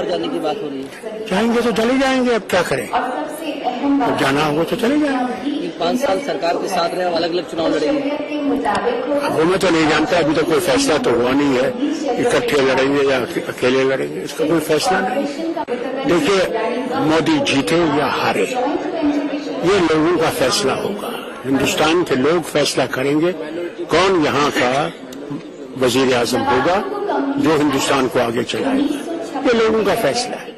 जाने की बात हो रही है। जाएंगे तो चले जाएंगे, अब क्या करें, अब जाना होगा तो चले जाएंगे। 5 साल सरकार के साथ रहे, अलग अलग चुनाव लड़ेंगे। वो मैं तो नहीं जानता, अभी तो कोई फैसला तो हुआ नहीं है, इकट्ठे लड़ेंगे या अकेले लड़ेंगे, इसका कोई फैसला नहीं। देखिए, मोदी जीते या हारे, ये लोगों का फैसला होगा। हिंदुस्तान के लोग फैसला करेंगे कौन यहाँ का वजीर आजम होगा जो हिंदुस्तान को आगे चलाएगा, ये लोगों का फैसला है।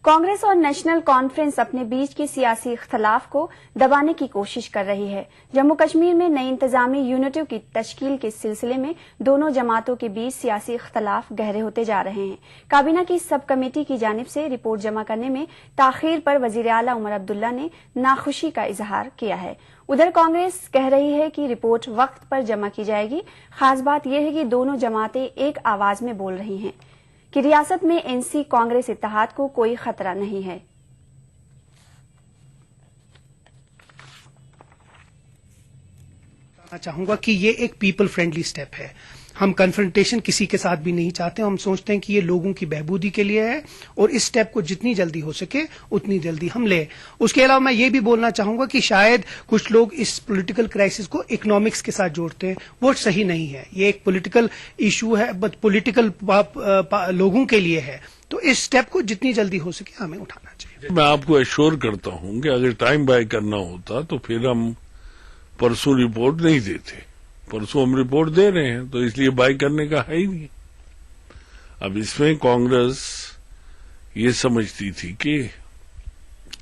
कांग्रेस और नेशनल कॉन्फ्रेंस अपने बीच के सियासी इख्तलाफ को दबाने की कोशिश कर रही है। जम्मू कश्मीर में नई इंतजामी यूनिटों की तश्कील के सिलसिले में दोनों जमातों के बीच सियासी इख्तलाफ गहरे होते जा रहे हैं। काबीना की सब कमेटी की जानिब से रिपोर्ट जमा करने में ताखीर पर वजीर आला उमर अब्दुल्ला ने नाखुशी का इजहार किया है। उधर कांग्रेस कह रही है कि रिपोर्ट वक्त पर जमा की जाएगी। खास बात यह है कि दोनों जमातें एक आवाज में बोल रही हैं कि रियासत में एनसी कांग्रेस इत्तेहाद को कोई खतरा नहीं है। चाहूंगा कि ये एक पीपल फ्रेंडली स्टेप है। हम कन्फ्रंटेशन किसी के साथ भी नहीं चाहते। हम सोचते हैं कि ये लोगों की बहबूदी के लिए है और इस स्टेप को जितनी जल्दी हो सके उतनी जल्दी हम लें। उसके अलावा मैं ये भी बोलना चाहूंगा कि शायद कुछ लोग इस पॉलिटिकल क्राइसिस को इकोनॉमिक्स के साथ जोड़ते हैं, वो सही नहीं है। ये एक पॉलिटिकल इशू है, बट पॉलिटिकल लोगों के लिए है। तो इस स्टेप को जितनी जल्दी हो सके हमें उठाना चाहिए। मैं आपको एश्योर करता हूं कि अगर टाइम बाय करना होता तो फिर हम परसों रिपोर्ट नहीं देते। परसों हम रिपोर्ट दे रहे हैं, तो इसलिए बाय करने का है ही नहीं। अब इसमें कांग्रेस ये समझती थी कि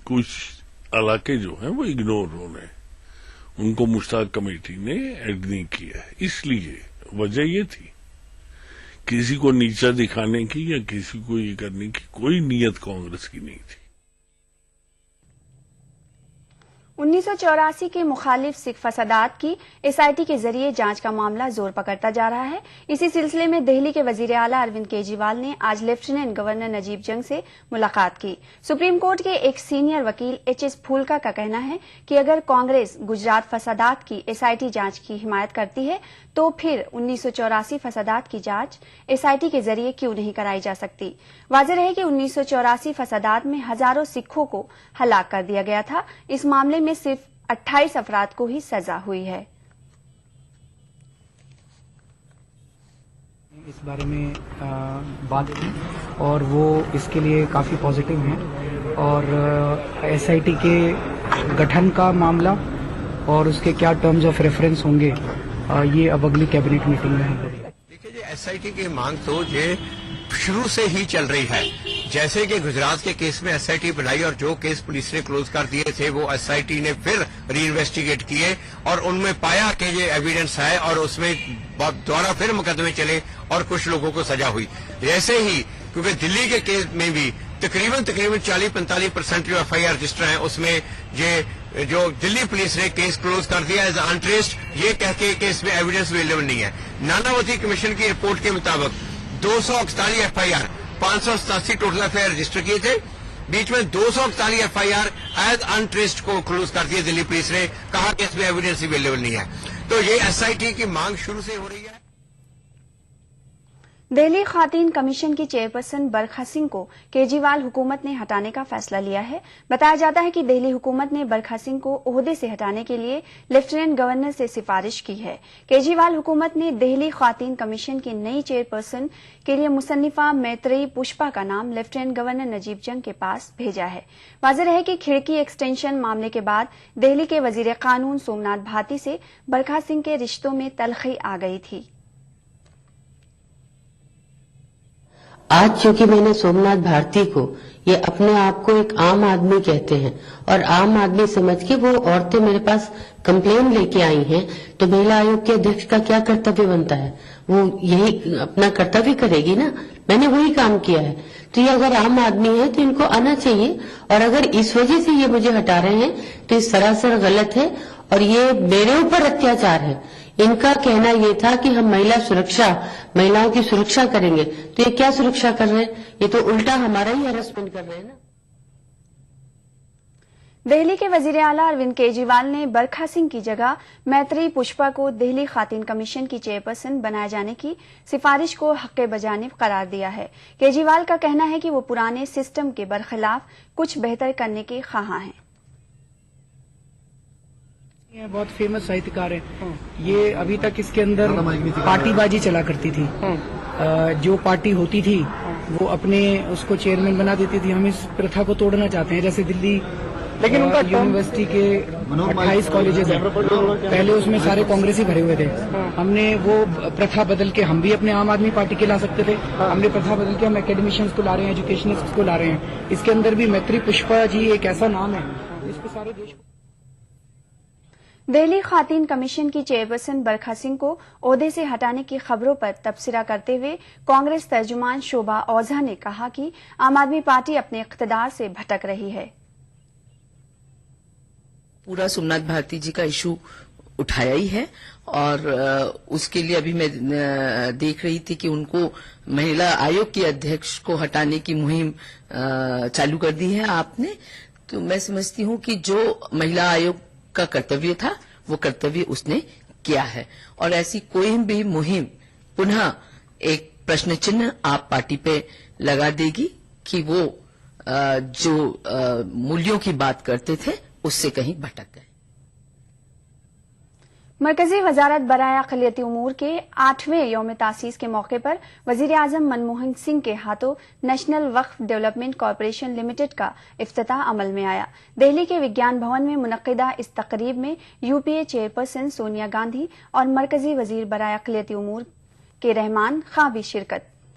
कुछ इलाके जो हैं वो इग्नोर हो रहे हैं, उनको मुश्ताक कमेटी ने ऐड नहीं किया है। इसलिए वजह ये थी, किसी को नीचा दिखाने की या किसी को ये करने की कोई नीयत कांग्रेस की नहीं थी। 1984 के मुखालिफ सिख फसादात की एसआईटी के जरिए जांच का मामला जोर पकड़ता जा रहा है। इसी सिलसिले में दिल्ली के वजीर आला अरविंद केजरीवाल ने आज लेफ्टिनेंट गवर्नर नजीब जंग से मुलाकात की। सुप्रीम कोर्ट के एक सीनियर वकील एचएस फूलका का कहना है कि अगर कांग्रेस गुजरात फसादात की एसआईटी जांच की हिमायत करती है तो फिर 1984 फसादात की जांच एसआईटी के जरिए क्यों नहीं कराई जा सकती। वाज़ेह है कि 1984 फसादात में हजारों सिखों को हलाक कर दिया गया था। इस मामले में सिर्फ 28 अफराद को ही सजा हुई है। इस बारे में बात की और वो इसके लिए काफ़ी पॉजिटिव हैं और एसआईटी के गठन का मामला और उसके क्या टर्म्स ऑफ रेफरेंस होंगे ये अब अगली कैबिनेट मीटिंग में है। देखिए, जो एसआईटी की मांग तो ये शुरू से ही चल रही है। जैसे कि गुजरात के केस में एसआईटी बनाई और जो केस पुलिस ने क्लोज कर दिए थे वो एसआईटी ने फिर री इन्वेस्टिगेट किए और उनमें पाया कि ये एविडेंस है और उसमें दोबारा फिर मुकदमे चले और कुछ लोगों को सजा हुई। जैसे ही क्योंकि दिल्ली के केस में भी तकरीबन 40-45% जो एफआईआर रजिस्टर हैं उसमें ये जो दिल्ली पुलिस ने केस क्लोज कर दिया एज अनट्रेस्ड, ये कह के केस में एविडेंस अवेलेबल नहीं है। नानावती कमीशन की रिपोर्ट के मुताबिक 241 एफआईआर, 587 टोटल एफआईआर रजिस्टर किए थे। बीच में 241 एफआईआर एज अनट्रेस्ड को क्लोज कर दिया दिल्ली पुलिस ने, कहा कि इसमें एविडेंस अवेलेबल नहीं है। तो ये एसआईटी की मांग शुरू से हो रही है। दिल्ली खातीन कमीशन की चेयरपर्सन बरखा सिंह को केजरीवाल हुकूमत ने हटाने का फैसला लिया है। बताया जाता है कि दिल्ली हुकूमत ने बरखा सिंह को ओहदे से हटाने के लिए लेफ्टिनेंट गवर्नर से सिफारिश की है। केजरीवाल हुकूमत ने दिल्ली खातीन कमीशन की नई चेयरपर्सन के लिए मुसन्निफा मैत्रेयी पुष्पा का नाम लेफ्टिनेंट गवर्नर नजीब जंग के पास भेजा है। वाज़ेह है कि खिड़की एक्सटेंशन मामले के बाद दिल्ली के वजीर कानून सोमनाथ भाटी से बरखा सिंह के रिश्तों में तलखी आ गई थी। आज चूंकि मैंने सोमनाथ भारती को, ये अपने आप को एक आम आदमी कहते हैं और आम आदमी समझ के वो औरतें मेरे पास कंप्लेन लेके आई हैं, तो महिला आयोग के अध्यक्ष का क्या कर्तव्य बनता है? वो यही अपना कर्तव्य करेगी ना। मैंने वही काम किया है। तो ये अगर आम आदमी है तो इनको आना चाहिए, और अगर इस वजह से ये मुझे हटा रहे हैं तो ये सरासर गलत है और ये मेरे ऊपर अत्याचार है। इनका कहना यह था कि हम महिलाओं की सुरक्षा करेंगे, तो ये क्या सुरक्षा कर रहे हैं? ये तो उल्टा हमारा ही हैरेसमेंट कर रहे हैं ना। दिल्ली के वजीर आला अरविंद केजरीवाल ने बरखा सिंह की जगह मैत्री पुष्पा को दिल्ली खातिन कमीशन की चेयरपर्सन बनाए जाने की सिफारिश को हक़ बजानिब करार दिया है। केजरीवाल का कहना है कि वो पुराने सिस्टम के बरखिलाफ कुछ बेहतर करने के ख्वाहां हैं। ये बहुत फेमस साहित्यकार है। ये अभी तक इसके अंदर पार्टीबाजी चला करती थी। जो पार्टी होती थी वो अपने उसको चेयरमैन बना देती थी। हम इस प्रथा को तोड़ना चाहते हैं। जैसे दिल्ली लेकिन उनका यूनिवर्सिटी के 28 कॉलेजेस हैं, पहले उसमें सारे कांग्रेसी भरे हुए थे। हमने वो प्रथा बदल के हम भी अपने आम आदमी पार्टी के ला सकते थे। हमने प्रथा बदल के हम एकेडमिशियंस को ला रहे हैं, एजुकेशनिस्ट को ला रहे हैं। इसके अंदर भी मैत्री पुष्पा जी एक ऐसा नाम है जिसपे सारे देश को। दिल्ली खातिन कमीशन की चेयरपर्सन बरखा सिंह को ओहदे से हटाने की खबरों पर तबसरा करते हुए कांग्रेस तर्जुमान शोभा ओझा ने कहा कि आम आदमी पार्टी अपने इख्तिदार से भटक रही है। पूरा सोमनाथ भारती जी का इशू उठाया ही है और उसके लिए अभी मैं देख रही थी कि उनको महिला आयोग के अध्यक्ष को हटाने की मुहिम चालू कर दी है आपने। तो मैं समझती हूँ कि जो महिला आयोग का कर्तव्य था वो कर्तव्य उसने किया है और ऐसी कोई भी मुहिम पुनः एक प्रश्न चिन्ह आप पार्टी पे लगा देगी कि वो जो मूल्यों की बात करते थे उससे कहीं भटक गए। मरकजी वजारत बराए अक़लियती उमूर के 8वें यौम तासीस के मौके पर वजीर आजम मनमोहन सिंह के हाथों national Waqf development corporation limited का इफ्तिताह अमल में आया। दिल्ली के विज्ञान भवन में मुनक्किदा इस तकरीब में यूपीए चेयरपर्सन सोनिया गांधी और मरकजी वजीर बराए अक़लियती उमूर के रहमान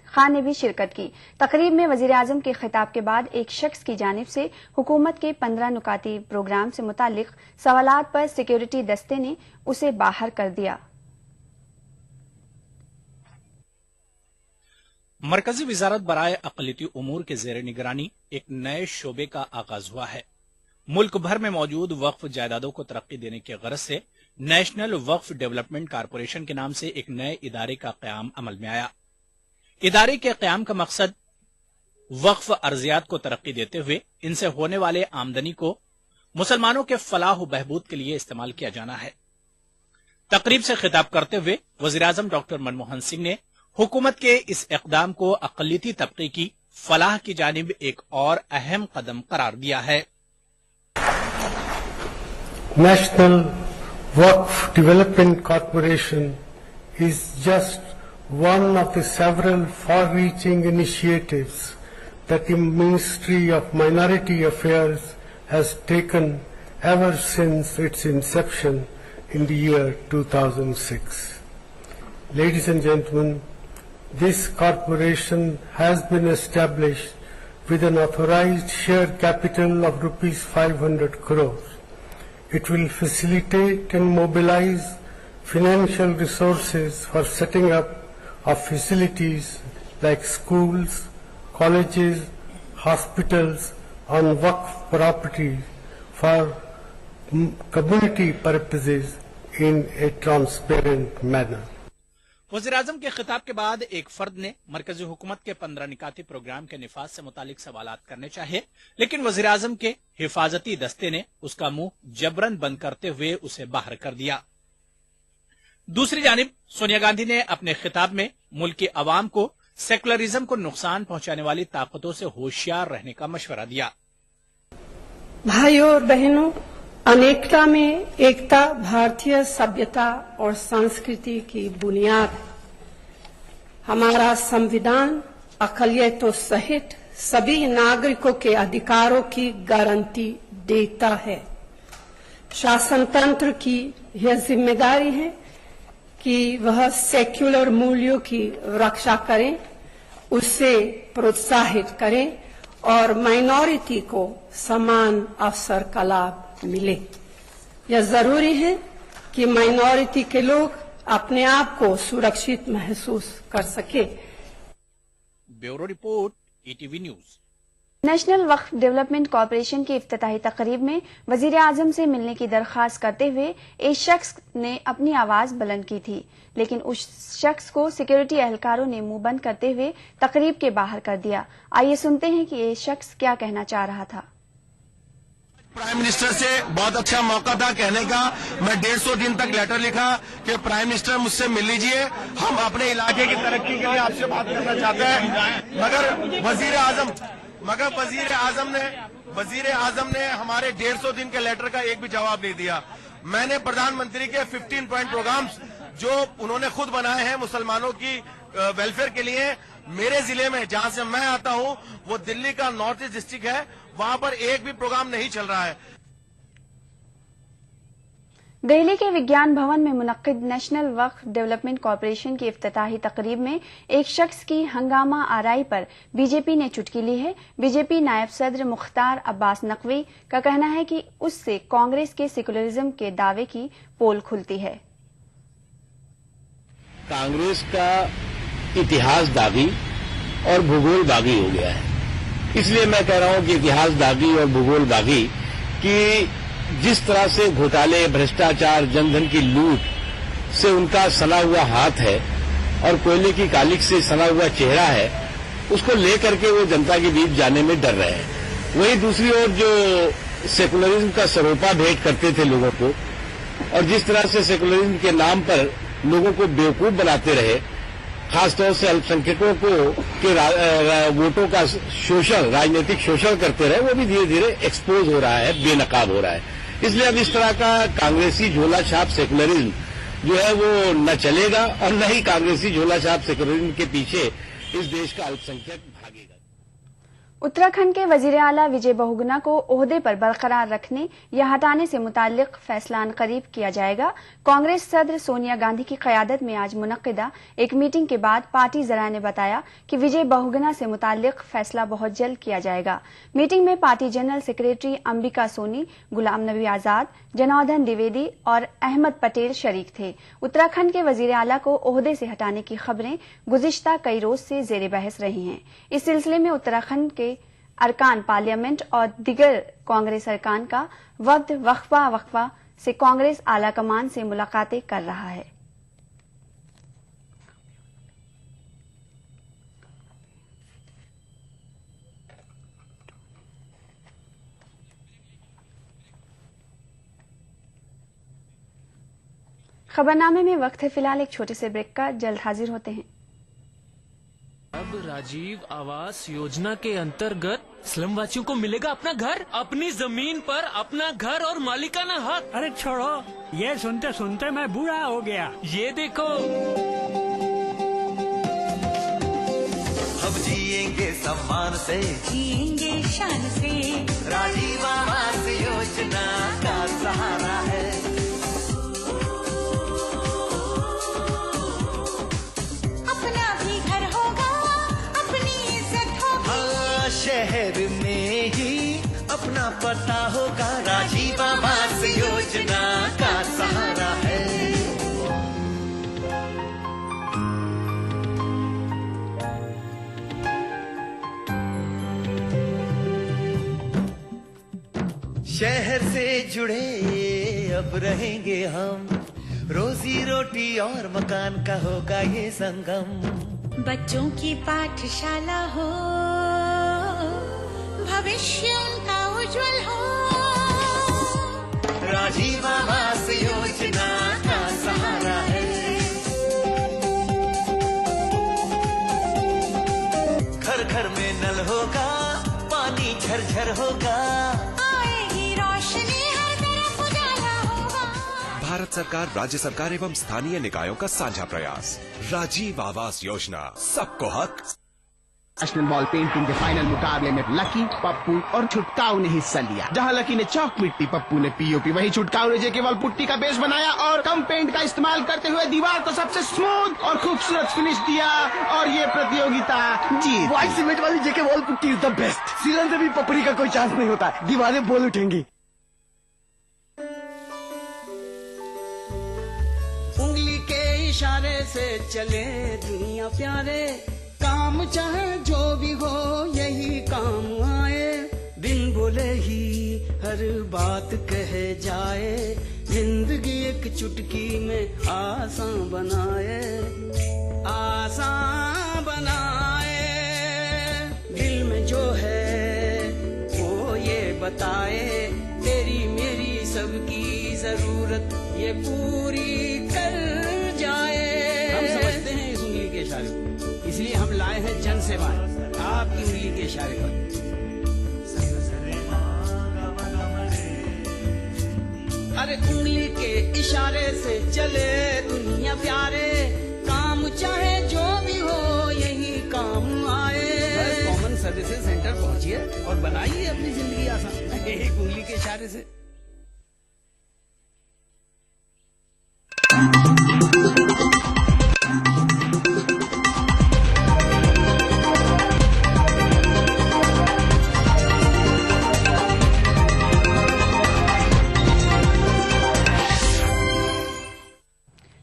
खान ने भी शिरकत की। तकरीब में वजीर आजम के खिताब के बाद एक शख्स की जानिब से हुकूमत के 15 नुकाती प्रोग्राम से मुतालिक सवालात पर सिक्योरिटी दस्ते ने उसे बाहर कर दिया। मरकजी वजारत बराए अक़लियती उमूर के ज़ेर निगरानी एक नए शोबे का आगाज हुआ है। मुल्क भर में मौजूद वक्फ जायदादों को तरक्की देने की गरज से नेशनल वक्फ डेवलपमेंट कॉरपोरेशन के नाम से एक नए इदारे का क़याम अमल में आया। इदारे के क़याम का मकसद वक्फ अर्जियात को तरक्की देते हुए इनसे होने वाले आमदनी को मुसलमानों के फलाह व बहबूद के लिए इस्तेमाल किया जाना है। तकरीब से खिताब करते हुए वज़ीर आज़म डॉक्टर मनमोहन सिंह ने हुकूमत के इस इक़दाम को अक़लियती तबके की फलाह की जानिब एक और अहम कदम करार दिया है। National Waqf development corporation is just one of the several far-reaching initiatives that the Ministry of Minority Affairs has taken ever since its inception in the year 2006. Ladies and gentlemen, this corporation has been established with an authorized share capital of rupees 500 crores. It will facilitate and mobilize financial resources for setting up of facilities like schools, colleges, hospitals on Waqf property for community purposes in a transparent manner. वज़ीर आज़म के खिताब के बाद एक फर्द ने मरकजी हुकूमत के 15 निकाती प्रोग्राम के निफाज से मुतालिक सवालात करने चाहे, लेकिन वज़ीर आज़म के हिफाजती दस्ते ने उसका मुंह जबरन बंद करते हुए उसे बाहर कर दिया। दूसरी जानिब सोनिया गांधी ने अपने खिताब में मुल्क की अवाम को सेकुलरिज्म को नुकसान पहुंचाने वाली ताकतों से होशियार रहने का मशवरा दिया। भाइयों और बहनों, अनेकता में एकता भारतीय सभ्यता और संस्कृति की बुनियाद है। हमारा संविधान अक़लियतों सहित सभी नागरिकों के अधिकारों की गारंटी देता है। शासन तंत्र की यह जिम्मेदारी है कि वह सेक्युलर मूल्यों की रक्षा करें, उससे प्रोत्साहित करें और माइनॉरिटी को समान अवसर का लाभ मिले। यह जरूरी है कि माइनॉरिटी के लोग अपने आप को सुरक्षित महसूस कर सके। Bureau report, ETV news. National Waqf development corporation की इफ्तिताही तकरीब में वजीर आजम से मिलने की दरख्वास्त करते हुए एक शख्स ने अपनी आवाज बुलंद की थी, लेकिन उस शख्स को सिक्योरिटी एहलकारों ने मुंह बंद करते हुए तकरीब के बाहर कर दिया। आइए सुनते हैं कि ये शख्स क्या कहना चाह रहा था। प्राइम मिनिस्टर से बहुत अच्छा मौका था कहने का। मैं 150 दिन तक लेटर लिखा कि प्राइम मिनिस्टर मुझसे मिल लीजिए, हम अपने इलाके की तरक्की के लिए आपसे बात करना चाहते हैं। मगर वजीर आजम ने हमारे 150 दिन के लेटर का एक भी जवाब नहीं दिया। मैंने प्रधानमंत्री के 15 पॉइंट प्रोग्राम्स जो उन्होंने खुद बनाए हैं मुसलमानों की वेलफेयर के लिए, मेरे जिले में जहां से मैं आता हूं वो दिल्ली का नॉर्थ ईस्ट डिस्ट्रिक्ट है, वहां पर एक भी प्रोग्राम नहीं चल रहा है। दिल्ली के विज्ञान भवन में मुनक्किद नेशनल वक्फ डेवलपमेंट कॉरपोरेशन की इफ्तिताही तकरीब में एक शख्स की हंगामा आराई पर बीजेपी ने चुटकी ली है। बीजेपी नायब सदर मुख्तार अब्बास नकवी का कहना है कि उससे कांग्रेस के सेकुलरिज्म के दावे की पोल खुलती है। कांग्रेस का इतिहास दागी और भूगोल बागी हो गया है। इसलिए मैं कह रहा हूं कि इतिहास दागी और भूगोल बागी कि जिस तरह से घोटाले, भ्रष्टाचार, जनधन की लूट से उनका सना हुआ हाथ है और कोयले की कालिख से सना हुआ चेहरा है, उसको लेकर के वो जनता के बीच जाने में डर रहे हैं। वहीं दूसरी ओर जो सेकुलरिज्म का सरोपा भेंट करते थे लोगों को और जिस तरह से सेकुलरिज्म के नाम पर लोगों को बेवकूफ बनाते रहे, खासतौर से अल्पसंख्यकों को के वोटों का शोषण, राजनीतिक शोषण करते रहे, वो भी धीरे धीरे एक्सपोज हो रहा है, बेनकाब हो रहा है। इसलिए अब इस तरह का कांग्रेसी झोला छाप सेकुलरिज्म जो है वो न चलेगा और न ही कांग्रेसी झोला छाप सेकुलरिज्म के पीछे इस देश का अल्पसंख्यक भागेगा। उत्तराखंड के वजीर आला विजय बहुगुणा को ओहदे पर बरकरार रखने या हटाने से मुताल्लिक फैसला करीब किया जाएगा। कांग्रेस सदर सोनिया गांधी की क़यादत में आज मुनक्किदा एक मीटिंग के बाद पार्टी ज़राए ने बताया कि विजय बहुगुणा से मुताल्लिक फैसला बहुत जल्द किया जाएगा। मीटिंग में party general secretary Ambika Soni, Ghulam Nabi Azad, Janardan Dwivedi और अहमद पटेल शरीक थे। उत्तराखंड के वजीर आला को ओहदे से हटाने की खबरें गुज़िश्ता कई रोज से ज़ेर बहस रही हैं। इस सिलसिले में उत्तराखंड के अरकान पार्लियामेंट और दिगर कांग्रेस अरकान का वफ्द वक्फा से कांग्रेस आला कमान से मुलाकातें कर रहा है। खबरनामे में वक्त है फिलहाल एक छोटे से ब्रेक का, जल्द हाजिर होते हैं। अब राजीव आवास योजना के अंतर्गत स्लम वासियों को मिलेगा अपना घर, अपनी जमीन पर अपना घर और मालिकाना हक। अरे छोड़ो, ये सुनते सुनते मैं बूढ़ा हो गया। ये देखो, अब जिएंगे सम्मान से, जिएंगे शान से, राजीव आवास योजना का सहारा है। शहर में ही अपना पता होगा, राजीव आवास योजना का सहारा है। शहर से जुड़े अब रहेंगे हम, रोजी रोटी और मकान का होगा ये संगम। बच्चों की पाठशाला हो, भविष्य उनका उज्जवल हो, राजीव आवास योजना का सहारा है। घर घर में नल होगा, पानी झरझर होगा, आएगी रोशनी, हर तरफ उजाला होगा। भारत सरकार, राज्य सरकार एवं स्थानीय निकायों का साझा प्रयास, राजीव आवास योजना, सबको हक। नेशनल बॉल पेंटिंग के फाइनल मुकाबले में लकी, पप्पू और छुटकाऊ ने हिस्सा लिया। जहां लकी ने चौक मिट्टी, पप्पू ने पीओपी, वहीं छुटकाऊ ने जेके वॉल पुट्टी का बेस बनाया और कम पेंट का इस्तेमाल करते हुए दीवार को सबसे स्मूथ और खूबसूरत फिनिश दिया और ये प्रतियोगिता जीत। व्हाइट सीमेंट वाली JK wall putty is the best. सीलन से भी पपड़ी का कोई चांस नहीं होता, दीवारें बोल उठेंगी। उंगली के इशारे से चले दुनिया प्यारे, काम चाहे जो भी हो यही काम आए, बिन बोले ही हर बात कहे जाए, जिंदगी एक चुटकी में आसान बनाए, आसान बनाए। दिल में जो है वो ये बताए, जरूरत ये पूरी कर जाए। हम समझते हैं इस उंगली के इशारे को, इसलिए हम लाए हैं जन सेवाएं आपकी उंगली के इशारे पर। अरे उंगली के इशारे से चले दुनिया प्यारे, काम चाहे जो भी हो यही काम आए। बस कॉमन सर्विसेज सेंटर पहुंचिए और बनाइए अपनी जिंदगी आसान एक उंगली के इशारे से।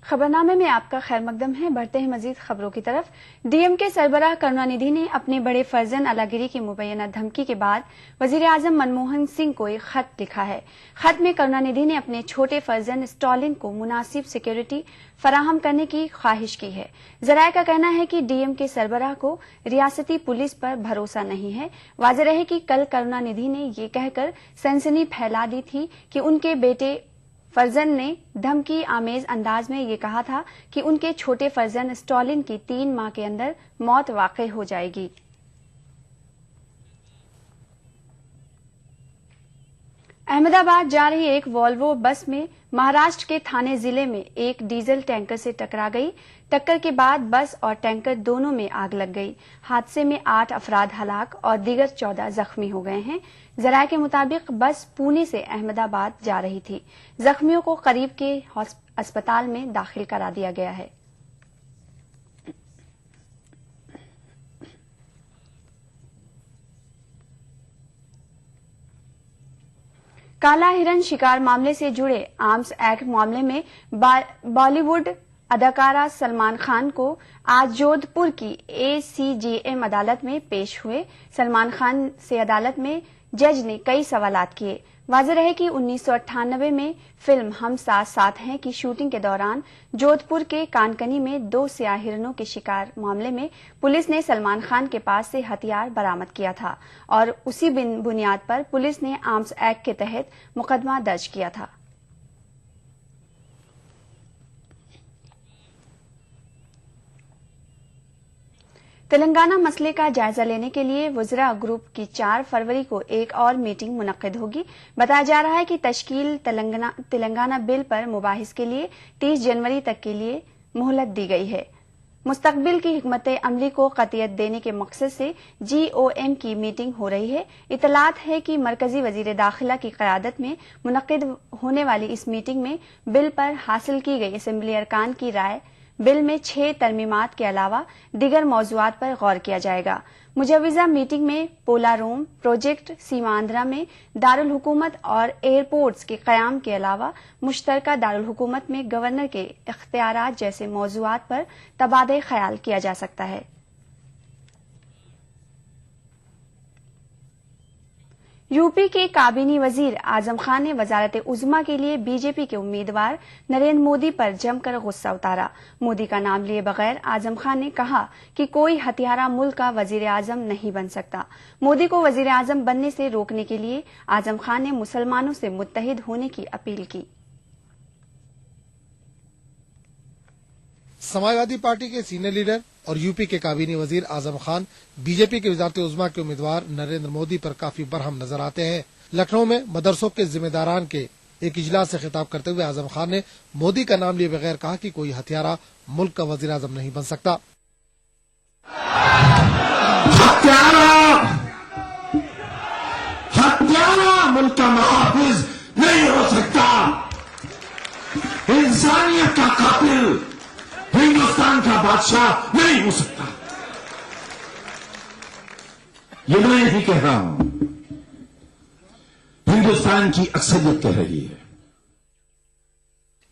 खबरनामे में आपका खैर मकदम है। बढ़ते हैं मजीद खबरों की तरफ। डीएम के सरबराह करुणानिधि ने अपने बड़े फर्जंद अलागिरी की मुबैना धमकी के बाद वजीर आजम मनमोहन सिंह को एक खत लिखा है। खत में करुणानिधि ने अपने छोटे फर्जंद स्टॉलिन को मुनासिब सिक्योरिटी फराहम करने की ख्वाहिश की है। जराये का कहना है कि डीएम के सरबराह को रियासती पुलिस पर भरोसा नहीं है। वाज़ेह रहे कि कल करुणानिधि ने ये कहकर सनसनी फैला दी थी कि उनके बेटे फर्जन ने धमकी आमेज अंदाज में ये कहा था कि उनके छोटे फर्जन स्टॉलिन की 3 माह के अंदर मौत वाक़ई हो जाएगी। अहमदाबाद जा रही एक वॉल्वो बस में महाराष्ट्र के थाने जिले में एक डीजल टैंकर से टकरा गई। टक्कर के बाद बस और टैंकर दोनों में आग लग गई। हादसे में 8 अफराद हलाक और दीगर 14 जख्मी हो गए हैं। जराये के मुताबिक बस पुणे से अहमदाबाद जा रही थी। जख्मियों को करीब के अस्पताल में दाखिल करा दिया गया है। काला हिरन शिकार मामले से जुड़े आर्म्स एक्ट मामले में बॉलीवुड अदाकारा सलमान खान को आज जोधपुर की ACJM अदालत में पेश हुए। सलमान खान से अदालत में जज ने कई सवालात किए। वाज़ेह रहे कि 1998 में फिल्म हम साथ साथ हैं की शूटिंग के दौरान जोधपुर के कानकनी में 2 स्याह हिरणों के शिकार मामले में पुलिस ने सलमान खान के पास से हथियार बरामद किया था और उसी बुनियाद पर पुलिस ने आर्म्स एक्ट के तहत मुकदमा दर्ज किया था। तेलंगाना मसले का जायजा लेने के लिए वुज़रा ग्रुप की 4 फरवरी को एक और मीटिंग मुनक्किद होगी। बताया जा रहा है कि तश्कील तेलंगाना बिल पर मुबाहिस के लिए 30 जनवरी तक के लिए मोहलत दी गई है। मुस्तकबिल की हिकमत अमली को कतियत देने के मकसद से GOM की मीटिंग हो रही है। इतलात है कि मरकजी वजीर दाखिला की क़यादत में मुनक्किद होने वाली इस मीटिंग में बिल पर हासिल की गई असेंबली अरकान की राय, बिल में 6 तरमीमात के अलावा दीगर मौज़ूआत पर गौर किया जाएगा। मुजव्विज़ा मीटिंग में पोलारोम प्रोजेक्ट, सीमांध्रा में दारुल हुकूमत और एयरपोर्ट्स के क़याम के अलावा मुश्तरका दारुल हुकूमत में गवर्नर के इख्तियारात जैसे मौज़ूआत पर तबादले ख्याल किया जा सकता है। यूपी के काबीनी वजीर आजम खान ने वजारत उज़्मा के लिए बीजेपी के उम्मीदवार नरेंद्र मोदी पर जमकर गुस्सा उतारा। मोदी का नाम लिए बगैर आजम खान ने कहा कि कोई हत्यारा मुल्क का वजीर आजम नहीं बन सकता। मोदी को वजीर आजम बनने से रोकने के लिए आजम खान ने मुसलमानों से मुत्तहिद होने की अपील की। समाजवादी पार्टी के सीनियर लीडर और यूपी के काबीनी वजीर आजम खान बीजेपी के वजारत उज़्मा के उम्मीदवार नरेंद्र मोदी पर काफी बरहम नजर आते हैं। लखनऊ में मदरसों के जिम्मेदारान के एक इजलास से खिताब करते हुए आजम खान ने मोदी का नाम लिए बगैर कहा कि कोई हत्यारा मुल्क का वजीर आजम नहीं बन सकता। हत्यारा मुल्क का मुहाफिज नहीं हो सकता। इंसानियत का कातिल हिंदुस्तान का बादशाह नहीं हो सकता। ये मैं नहीं कह रहा हूं, हिंदुस्तान की अक्सरियत कह रही है।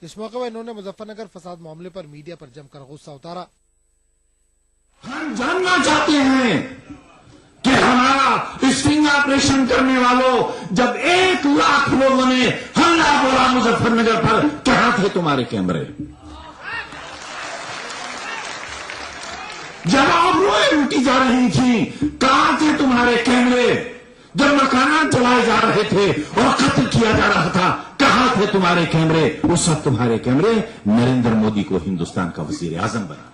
इस मौके पर इन्होंने मुजफ्फरनगर फसाद मामले पर मीडिया पर जमकर गुस्सा उतारा। हम जानना चाहते हैं कि हमारा स्टिंग ऑपरेशन करने वालों जब 1 लाख लोगों ने हमला बोला मुजफ्फरनगर पर, कहां थे तुम्हारे कैमरे? जब आप रोए लूटी जा रही थी, कहां थे तुम्हारे कैमरे? जब मकाना चलाए जा रहे थे और कत्ल किया जा रहा था, कहां थे तुम्हारे कैमरे? उस वक्त तुम्हारे कैमरे नरेंद्र मोदी को हिंदुस्तान का वजीर आजम बना।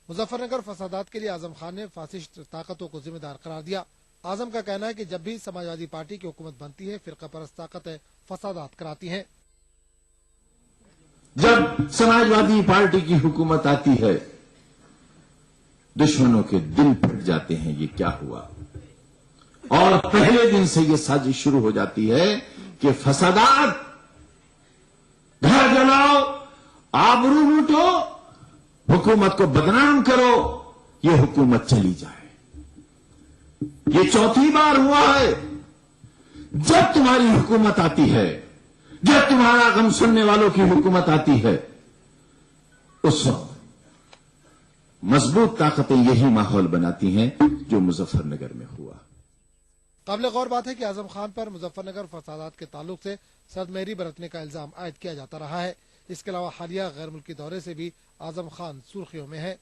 मुजफ्फरनगर फसादात के लिए आजम खान ने फासिस्ट ताकतों को जिम्मेदार करार दिया। आजम का कहना है कि जब भी समाजवादी पार्टी की हुकूमत बनती है, फिरका परस्त ताकतें फसादात कराती हैं। जब समाजवादी पार्टी की हुकूमत आती है, दुश्मनों के दिल फट जाते हैं, ये क्या हुआ? और पहले दिन से ये साजिश शुरू हो जाती है कि फसादात, घर जलाओ, आबरू लूटो, हुकूमत को बदनाम करो, ये हुकूमत चली जाए। ये चौथी बार हुआ है। जब तुम्हारी हुकूमत आती है, जब तुम्हारा गम सुनने वालों की हुकूमत आती है, उस वक्त मजबूत ताकतें यही माहौल बनाती हैं जो मुजफ्फरनगर में हुआ। काबिल गौर बात है कि आजम खान पर मुजफ्फरनगर फसादात के ताल्लुक से सदमेरी बरतने का इल्जाम आयद किया जाता रहा है। इसके अलावा हालिया गैर मुल्की दौरे से भी आजम खान सुर्खियों में है।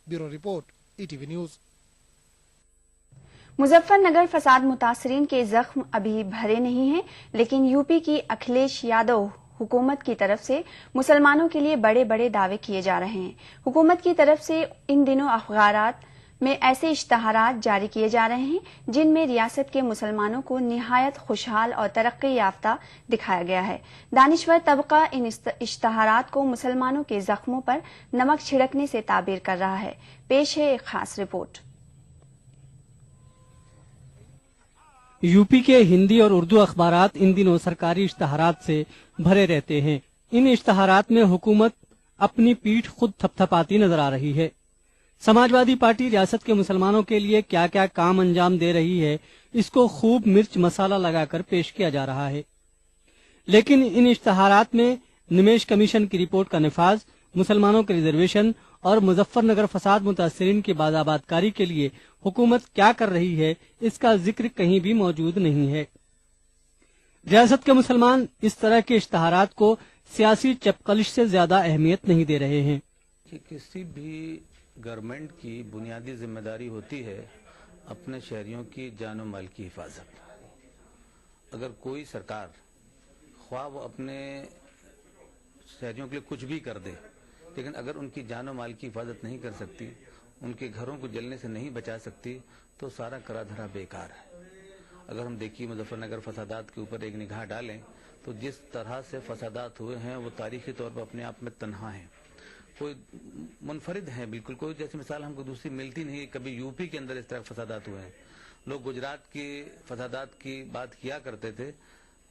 Bureau report, ETV news. Muzaffarnagar फसाद मुतासरीन के जख्म अभी भरे नहीं हैं, लेकिन यूपी की अखिलेश यादव हुकूमत की तरफ से मुसलमानों के लिए बड़े बड़े दावे किए जा रहे हैं। हुकूमत की तरफ से इन दिनों अखबारात में ऐसे इश्तहारात जारी किए जा रहे हैं जिनमें रियासत के मुसलमानों को निहायत खुशहाल और तरक्की याफ्ता दिखाया गया है। दानिश्वर तबका इन इश्तहारात को मुसलमानों के जख्मों पर नमक छिड़कने से ताबीर कर रहा है। पेश है एक खास रिपोर्ट। यूपी के हिंदी और उर्दू अखबारात इन दिनों सरकारी इश्तहारात से भरे रहते हैं। इन इश्तहारात में हुकूमत अपनी पीठ खुद थपथपाती नजर आ रही है। समाजवादी पार्टी रियासत के मुसलमानों के लिए क्या क्या काम अंजाम दे रही है, इसको खूब मिर्च मसाला लगाकर पेश किया जा रहा है। लेकिन इन इश्तहारात में निमेश कमीशन की रिपोर्ट का नफाज, मुसलमानों के रिजर्वेशन और मुजफ्फरनगर फसाद मुतासरीन की बाज़ाबातकारी के लिए हुकूमत क्या कर रही है, इसका जिक्र कहीं भी मौजूद नहीं है। रियासत के मुसलमान इस तरह के इश्तहारात को सियासी चपकलिश से ज्यादा अहमियत नहीं दे रहे हैं। कि किसी भी गवर्नमेंट की बुनियादी जिम्मेदारी होती है अपने शहरियों की जान और माल की हिफाजत। अगर कोई सरकार ख्वाह वो अपने शहरियों के लिए कुछ भी कर दे, लेकिन अगर उनकी जान और माल की हिफाजत नहीं कर सकती, उनके घरों को जलने से नहीं बचा सकती, तो सारा करा धरा बेकार है। अगर हम देखिए मुजफ्फरनगर फसादात के ऊपर एक निगाह डालें तो जिस तरह से फसादात हुए हैं वो तारीखी तौर पर अपने आप में तन्हा है, कोई मुनफरिद है, बिल्कुल कोई जैसी मिसाल हमको दूसरी मिलती नहीं। कभी यूपी के अंदर इस तरह फसादात हुए हैं। लोग गुजरात की फसादात की बात किया करते थे,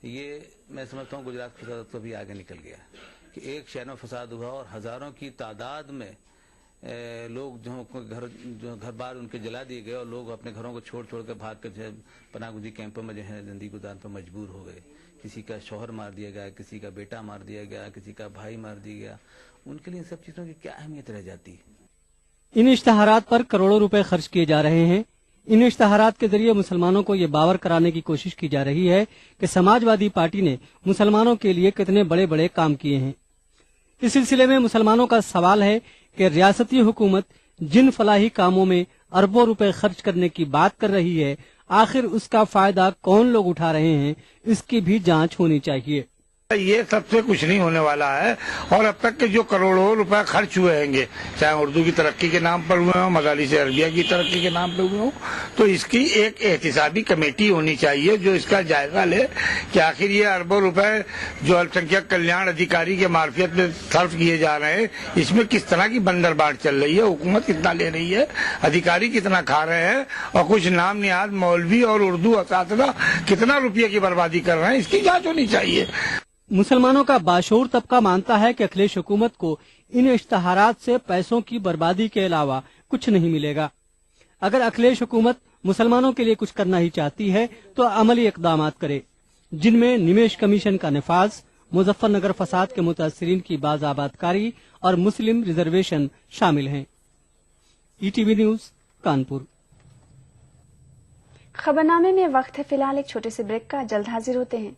ये मैं समझता हूँ गुजरात फसादात तो भी आगे निकल गया कि एक शहर में फसाद हुआ और हजारों की तादाद में लोग जो घर बार उनके जला दिए गए और लोग अपने घरों को छोड़ छोड़ कर भाग कर पनाहगुजी कैंपों में जो है जिंदगी गुजारने पर मजबूर हो गए। किसी का शौहर मार दिया गया, किसी का बेटा मार दिया गया, किसी का भाई मार दिया गया। उनके लिए इन सब चीजों की क्या अहमियत रह जाती है। इन इश्तहारात पर करोड़ों रुपए खर्च किए जा रहे हैं। इन इश्तहारात के जरिए मुसलमानों को ये बावर कराने की कोशिश की जा रही है कि समाजवादी पार्टी ने मुसलमानों के लिए कितने बड़े बड़े काम किए हैं। इस सिलसिले में मुसलमानों का सवाल है कि रियासती हुकूमत जिन फलाही कामों में अरबों रुपए खर्च करने की बात कर रही है, आखिर उसका फायदा कौन लोग उठा रहे हैं, इसकी भी जांच होनी चाहिए। ये सबसे कुछ नहीं होने वाला है और अब तक के जो करोड़ों रुपए खर्च हुए होंगे, चाहे उर्दू की तरक्की के नाम पर हुए हों, मजालिस अरबिया की तरक्की के नाम पर हुए हों, तो इसकी एक एहतिसाबी कमेटी होनी चाहिए जो इसका जायजा ले कि आखिर ये अरबों रुपए जो अल्पसंख्यक कल्याण अधिकारी के मार्फियत में सर्फ किए जा रहे हैं, इसमें किस तरह की बंदरबाट चल रही है, हुकूमत कितना ले रही है, अधिकारी कितना खा रहे हैं और कुछ नाम निहाद मौलवी और उर्दू असातिज़ा कितना रुपये की बर्बादी कर रहे हैं, इसकी जाँच होनी चाहिए। मुसलमानों का बाशऊर तबका मानता है कि अखिलेश हुकूमत को इन इश्तहारात से पैसों की बर्बादी के अलावा कुछ नहीं मिलेगा। अगर अखिलेश हुकूमत मुसलमानों के लिए कुछ करना ही चाहती है तो अमली इक़दामात करे, जिनमें निमेश कमीशन का नफाज, मुजफ्फरनगर फसाद के मुतासरीन की बाज़ाबातकारी और मुस्लिम रिजर्वेशन शामिल हैं। ETV news Kanpur. खबरनामे में वक्त है फिलहाल एक छोटे से ब्रेक का, जल्द हाजिर होते हैं।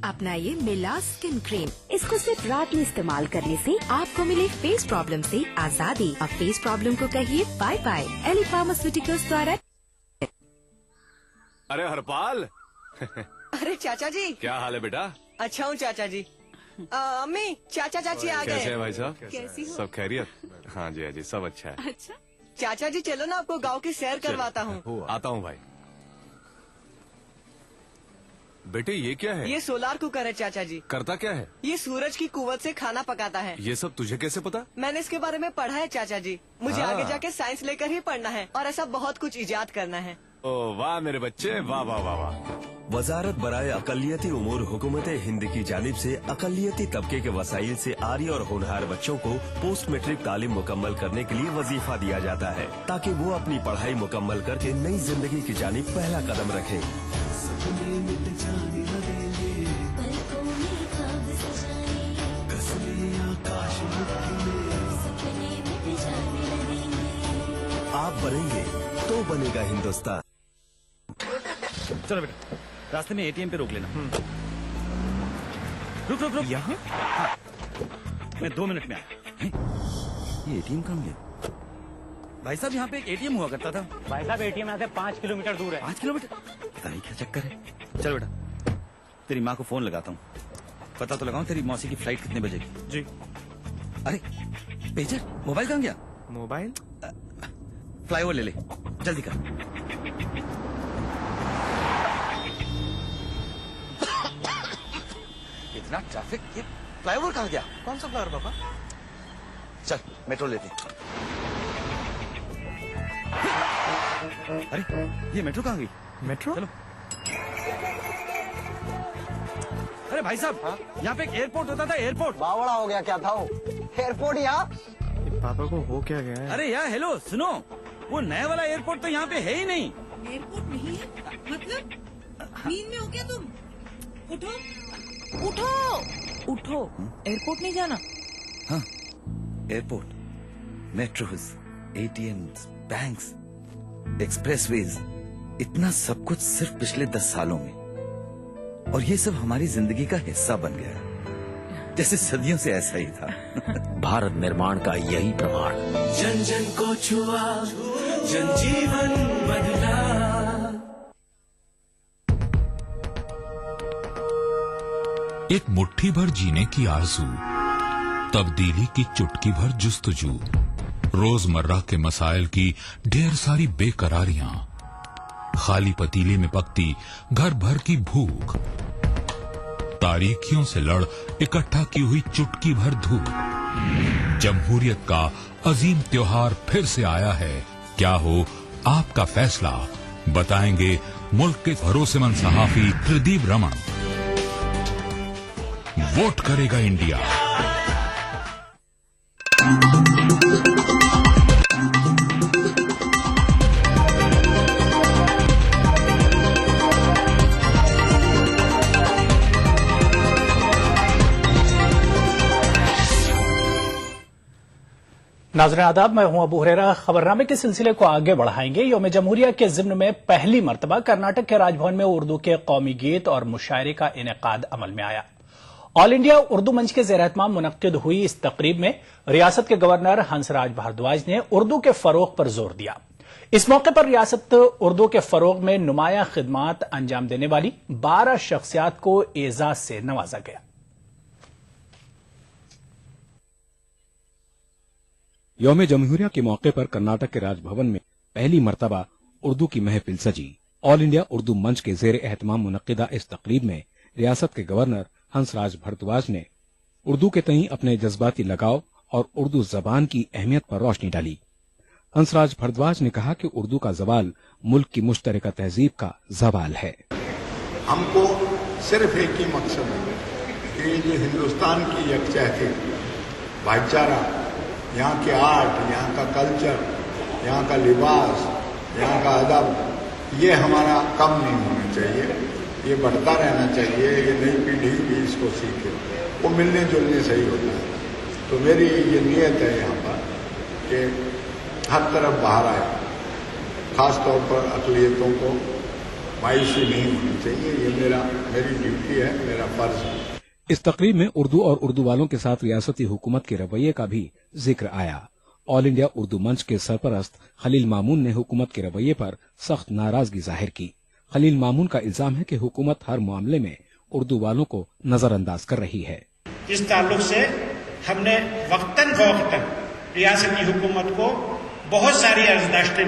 अपनाइए मिला स्किन क्रीम। इसको सिर्फ रात में इस्तेमाल करने से आपको मिले फेस प्रॉब्लम से आजादी। अब फेस प्रॉब्लम को कहिए बाय बाय। एली फार्मास्यूटिकल्स द्वारा अरे हरपाल। अरे चाचा जी, क्या हाल है बेटा? अच्छा हूँ चाचा जी। अम्मी, चाचा चाची आ गए। कैसे हैं भाई साहब? कैसी हो? सब खैरियत? हाँ जी हाँ जी, सब अच्छा है। अच्छा चाचा जी, चलो ना आपको गांव की सैर करवाता हूँ। आता हूँ भाई। बेटे ये क्या है? ये सोलार कुकर है चाचा जी। करता क्या है? ये सूरज की कुवत से खाना पकाता है। ये सब तुझे कैसे पता? मैंने इसके बारे में पढ़ा है चाचा जी। मुझे हाँ। आगे जाके साइंस लेकर ही पढ़ना है और ऐसा बहुत कुछ इजाद करना है। ओ वाह मेरे बच्चे, वाह वाह वाह वाह। वजारत बराए अकलियती उमूर हुकूमत हिंद की जानिब से अकलियती तबके के वसाइल से आरी और होनहार बच्चों को पोस्ट मैट्रिक तालीम मुकम्मल करने के लिए वजीफा दिया जाता है ताकि वो अपनी पढ़ाई मुकम्मल करके नई जिंदगी की जानिब पहला कदम रखें। आप बनेंगे तो बनेगा हिंदुस्तान। चलो बेटा, रास्ते में एटीएम पे रोक लेना। रुक रुक रुक यहाँ। मैं 2 मिनट में आया। ये एटीएम कहाँ गया? भाई साहब यहाँ पे एक एटीएम हुआ करता था। भाई साहब एटीएम यहाँ से 5 किलोमीटर दूर है। 5 किलोमीटर? पता नहीं क्या चक्कर है। चल बेटा, तेरी माँ को फोन लगाता हूँ, पता तो लगाऊं तेरी मौसी की फ्लाइट कितने बजे की। जी। अरे पेजर, मोबाइल कहाँ गया? मोबाइल फ्लाईओवर ले ले, जल्दी कर। इतना ट्रैफिक, ये फ्लाईओवर कहाँ गया? कौन सा फ्लाईओवर पापा? चल मेट्रो लेते। अरे ये मेट्रो कहाँ गई? मेट्रो चलो। अरे भाई साहब, यहाँ पे एक एयरपोर्ट होता था, एयरपोर्ट। बावड़ा हो गया क्या था वो? एयरपोर्ट यहाँ? पापा को हो क्या गया है? अरे यार हेलो सुनो, वो नया वाला एयरपोर्ट तो यहाँ पे है ही नहीं। एयरपोर्ट नहीं है? मतलब नींद में हो क्या तुम? उठो उठो उठो, एयरपोर्ट नहीं जाना। हाँ, airport, metros, ATMs, banks, expressways, इतना सब कुछ सिर्फ पिछले 10 सालों में, और ये सब हमारी जिंदगी का हिस्सा बन गया, जैसे सदियों से ऐसा ही था। भारत निर्माण का यही प्रमाण। जन जन को छुआ, जन जीवन बदला। एक मुट्ठी भर जीने की आरज़ू, तब्दीली की चुटकी भर जुस्तजू, रोजमर्रा के मसाइल की ढेर सारी बेकरारियां, खाली पतीले में पकती घर भर की भूख, तारीखियों से लड़ इकट्ठा की हुई चुटकी भर धूप। जमहूरियत का अजीम त्योहार फिर से आया है। क्या हो आपका फैसला, बताएंगे मुल्क के भरोसेमंद सहाफी प्रदीप रमन। वोट करेगा इंडिया। नाज़रीन आदाब, मैं हूं अबू हुरैरा। खबरनामे के सिलसिले को आगे बढ़ाएंगे। यौम जमहूरिया के ज़िम्न में पहली मरतबा कर्नाटक के राजभवन में उर्दू के कौमी गीत और मुशायरे का इनेकाद अमल में आया। ऑल इंडिया उर्दू मंच के ज़ेर-ए-एहतमाम मुनक्किद हुई इस तकरीब में रियासत के गवर्नर हंसराज भारद्वाज ने उर्दू के फरोग पर जोर दिया। इस मौके पर रियासत उर्दू के फरोग में नुमाया खिदमात अंजाम देने वाली 12 शख्सियात को एजाज से नवाजा गया। यौम जमहूरिया के मौके पर कर्नाटक के राजभवन में पहली मरतबा उर्दू की महफिल सजी। ऑल इंडिया उर्दू मंच के ज़ेर एहतमाम मुनक्किदा इस तकरीब में रियासत के गवर्नर हंसराज भारद्वाज ने उर्दू के तईं अपने जज्बाती लगाव और उर्दू जबान की अहमियत पर रोशनी डाली। हंसराज भारद्वाज ने कहा कि उर्दू का जवाल मुल्क की मुश्तरका तहजीब का जवाल है। हमको सिर्फ एक ही मकसद है कि ये हिंदुस्तान की यकजहती, भाईचारा, यहाँ के आर्ट, यहाँ का कल्चर, यहाँ का लिबास, यहाँ का अदब, ये हमारा कम नहीं होना चाहिए, ये बढ़ता रहना चाहिए। ये नई पीढ़ी भी इसको सीखे, वो मिलने जुलने से ही होता है। तो मेरी ये नीयत है यहाँ पर कि हर तरफ बाहर आए, खास तौर पर अक़लियतों को मायूसी नहीं होनी चाहिए। ये मेरी ड्यूटी है, मेरा फर्ज है। इस तकरीब में उर्दू और उर्दू वालों के साथ रियासती हुकूमत के रवैये का भी जिक्र आया। ऑल इंडिया उर्दू मंच के सरपरस्त खलील मामून ने हुकूमत के रवैये पर सख्त नाराजगी जाहिर की। खलील मामून का इल्जाम है कि हुकूमत हर मामले में उर्दू वालों को नजरअंदाज कर रही है। इस ताल्लुक से हमने वक्तन फवक्तन रियासती हुकूमत को बहुत सारी अर्जदाश्तें